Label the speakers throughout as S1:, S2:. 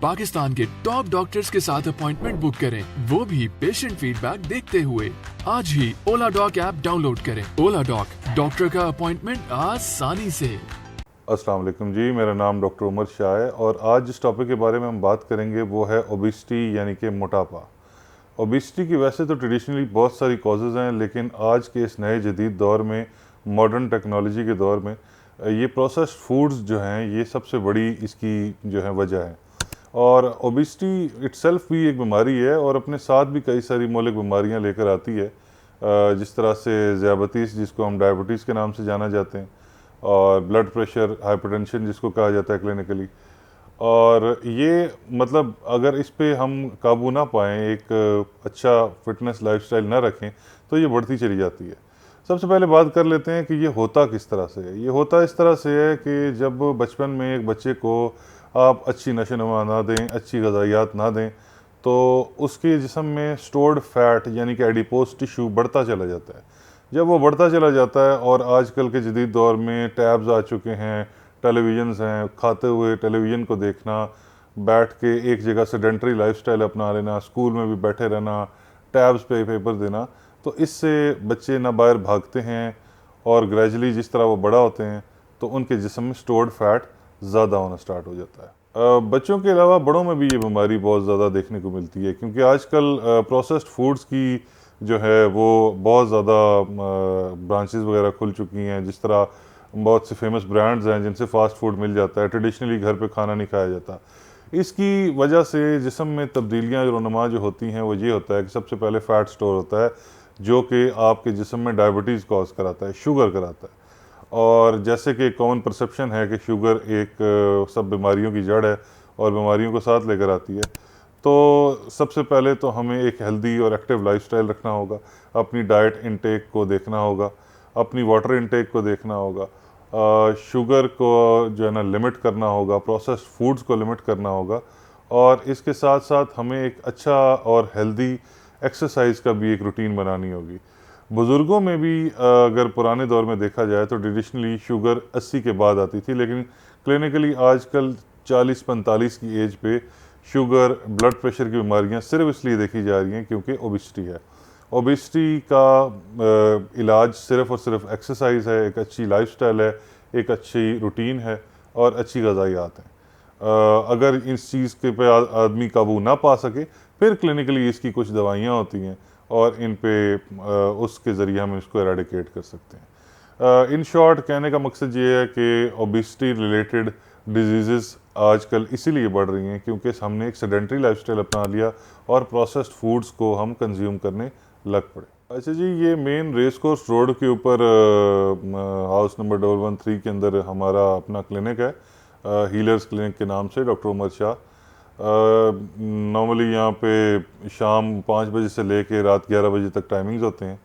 S1: पाकिस्तान के top doctors के साथ अपॉइंटमेंट बुक करें, वो भी पेशेंट फीडबैक देखते हुए। आज ही ओला डॉक ऐप डाउनलोड करें। ओला डॉक, डॉक्टर का अपॉइंटमेंट आसानी से।
S2: अस्सलाम वालेकुम जी, मेरा नाम डॉक्टर उमर शाह है और आज जिस टॉपिक के बारे में हम बात करेंगे वो है ओबेसिटी यानी कि मोटापा। ओबेसिटी की वैसे तो ट्रेडिशनली बहुत सारी कॉजेज़ हैं, लेकिन आज के इस नए जदीद दौर में, मॉडर्न टेक्नोलॉजी के दौर में, ये प्रोसेस्ड फूड्स जो हैं ये सबसे बड़ी इसकी जो है वजह है। और ओबेसिटी इट्सेल्फ भी एक बीमारी है और अपने साथ भी कई सारी मौलिक बीमारियां लेकर आती है, जिस तरह से ज़ियाबतीस जिसको हम डायबिटीज़ के नाम से जाना जाते हैं, और ब्लड प्रेशर, हाइपरटेंशन जिसको कहा जाता है क्लिनिकली। और ये मतलब अगर इस पे हम काबू ना पाएँ, एक अच्छा फिटनेस लाइफस्टाइल ना रखें, तो ये बढ़ती चली जाती है। सबसे पहले बात कर लेते हैं कि ये होता किस तरह से है। ये होता इस तरह से है कि जब बचपन में एक बच्चे को आप अच्छी नशोनुमा ना दें, अच्छी ग़िज़ायात ना दें, तो उसके जिस्म में स्टोर्ड फैट यानी कि एडिपोज टिश्यू बढ़ता चला जाता है। जब वो बढ़ता चला जाता है, और आजकल के जदीद दौर में टैब्स आ चुके हैं, टेलीविज़न्स हैं, खाते हुए टेलीविज़न को देखना, बैठ के एक जगह सेडेंटरी लाइफस्टाइल अपना लेना, स्कूल में भी बैठे रहना, टैब्स पे पेपर देना, तो इससे बच्चे ना बाहर भागते हैं और ग्रेजुअली जिस तरह वो बड़ा होते हैं तो उनके जिस्म में स्टोर्ड फैट ज़्यादा होना स्टार्ट हो जाता है। बच्चों के अलावा बड़ों में भी ये बीमारी बहुत ज़्यादा देखने को मिलती है, क्योंकि आजकल प्रोसेस्ड फूड्स की जो है वो बहुत ज़्यादा ब्रांचेस वगैरह खुल चुकी हैं। जिस तरह बहुत से फेमस ब्रांड्स हैं जिनसे फ़ास्ट फूड मिल जाता है, ट्रेडिशनली घर पे खाना नहीं खाया जाता। इसकी वजह से जिस्म में तब्दीलियाँ रोनुमा जो होती हैं वो ये होता है कि सबसे पहले फ़ैट स्टोर होता है, जो कि आपके जिस्म में डायबिटीज़ कॉज कराता है, शुगर कराता है। और जैसे कि कॉमन परसेप्शन है कि शुगर एक सब बीमारियों की जड़ है और बीमारियों को साथ लेकर आती है, तो सबसे पहले तो हमें एक हेल्दी और एक्टिव लाइफस्टाइल रखना होगा, अपनी डाइट इंटेक को देखना होगा, अपनी वाटर इंटेक को देखना होगा, शुगर को जो है ना लिमिट करना होगा, प्रोसेस्ड फूड्स को लिमिट करना होगा, और इसके साथ साथ हमें एक अच्छा और हेल्दी एक्सरसाइज का भी एक रूटीन बनानी होगी। बुज़ुर्गों में भी अगर पुराने दौर में देखा जाए तो ट्रेडिशनली शुगर 80 के बाद आती थी, लेकिन क्लिनिकली आजकल 40-45 की एज पे शुगर, ब्लड प्रेशर की बीमारियां सिर्फ इसलिए देखी जा रही हैं क्योंकि ओबेसिटी है। ओबेसिटी का इलाज सिर्फ और सिर्फ एक्सरसाइज है, एक अच्छी लाइफस्टाइल है, एक अच्छी रूटीन है और अच्छी ग़िज़ायात हैं। अगर इस चीज़ के पे आदमी काबू ना पा सके, फिर क्लिनिकली इसकी कुछ दवाइयाँ होती हैं और इन पे उसके ज़रिए हम इसको एराडिकेट कर सकते हैं। इन शॉर्ट कहने का मकसद ये है कि ओबेसिटी रिलेटेड डिजीज़ आजकल इसीलिए बढ़ रही हैं क्योंकि हमने एक सेडेंटरी लाइफस्टाइल अपना लिया और प्रोसेस्ड फूड्स को हम कंज्यूम करने लग पड़े। अच्छा जी, ये मेन रेस कोर्स रोड के ऊपर हाउस नंबर 113 के अंदर हमारा अपना क्लिनिक है, हीलर्स क्लिनिक के नाम से, डॉक्टर उमर शाह। नॉर्मली यहाँ पे शाम 5 बजे से लेके रात 11 बजे तक टाइमिंग्स होते हैं,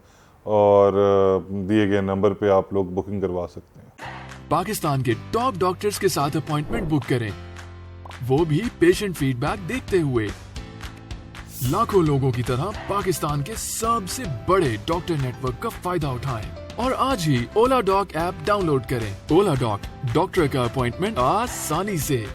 S2: और दिए गए नंबर पे आप लोग बुकिंग करवा सकते हैं।
S1: पाकिस्तान के टॉप डॉक्टर्स के साथ अपॉइंटमेंट बुक करें, वो भी पेशेंट फीडबैक देखते हुए। लाखों लोगों की तरह पाकिस्तान के सबसे बड़े डॉक्टर नेटवर्क का फायदा उठाएं और आज ही ओला डॉक ऐप डाउनलोड करें। ओला डॉक, डॉक्टर का अपॉइंटमेंट आसानी से।